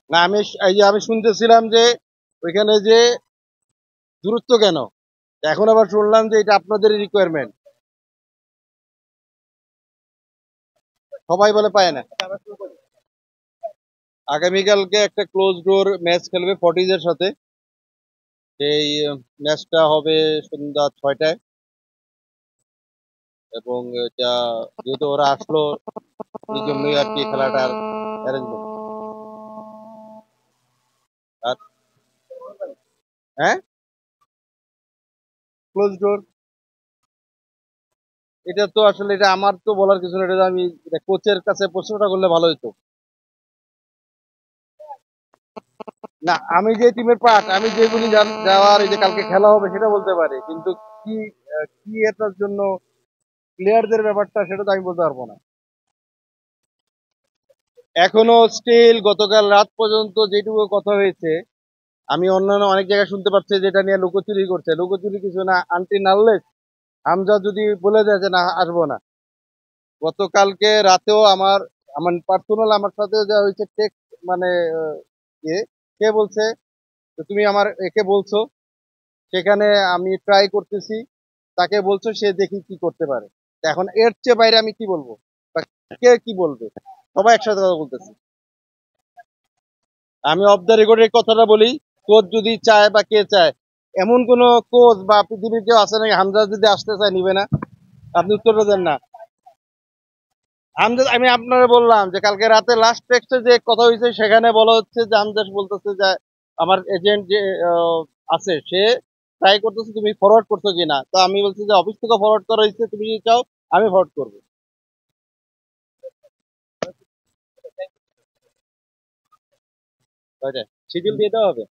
না আমি এই যে আমি শুনতেছিলাম যে ওইখানে যে দূরত্ব কেন, এখন আবার শুনলাম যে এটা আপনাদের রিকোয়ারমেন্ট, সবাই বলে পায় না। আগামীকালকে একটা ক্লোজ ডোর ম্যাচ খেলবে ফর্টিজের সাথে। এই ম্যাচটা হবে সন্ধ্যা 6টায়। এবং এটা যেহেতু ওরা আসলো এই জন্যই আর কি খেলাটার অ্যারেঞ্জমেন্ট। আর হ্যাঁ, ক্লোজ ডোর, এটা তো আসলে এটা আমার তো বলার কিছু না, এটা আমি কোচের কাছে প্রশ্নটা করলে ভালো হতো। না আমি যে টিমের পার্ট, আমি যেগুলি যাওয়ার এই যে কালকে খেলা হবে সেটা বলতে পারি, কিন্তু কি কি এটার জন্য প্লেয়ারদের ব্যাপারটা সেটা তো আমি বলতে পারবো না। এখনো স্টিল গতকাল রাত পর্যন্ত যেটুকু কথা হয়েছে, আমি অন্যান্য অনেক জায়গায় শুনতে পাচ্ছি যেটা নিয়ে লুকোচুরি করছে, লুকোচুরি কিছু না, আনটি নাললেস হামজা যদি বলে দেয় যে না আসবো না। গতকালকে রাতেও আমার আমার পার্সোনাল আমার সাথে যা হয়েছে টেক্সট, মানে ইয়ে, কে বলছে যে তুমি আমার একে বলছো, সেখানে আমি ট্রাই করতেছি, তাকে বলছো, সে দেখি কি করতে পারে। তা এখন এর চেয়ে বাইরে আমি কি বলবো, বা কে কি বলবে, সবাই একসাথে কথা বলতেছি। আমি অফ দ্য রেকর্ডের কথাটা বলি, কোচ যদি চায় বা কে চায়, এমন কোন কোচ বা পৃথিবীর কেউ আছে নাকি হামজা যদি আসতে চায় নিবে না? আপনি উত্তরটা দেন না। হামজা, আমি আপনারা বললাম যে কালকে রাতে লাস্ট টেক্সটে যে কথা হয়েছে সেখানে বলা হচ্ছে যে হামজা বলতেছে যে আমার এজেন্ট যে আছে সে ট্রাই করতেছে, তুমি ফরওয়ার্ড করছো কিনা। তো আমি বলছি যে অফিস থেকে ফরওয়ার্ড করা হয়েছে, তুমি যদি চাও আমি ফরওয়ার্ড করবো। শিডিউল দিয়ে দেওয়া হবে।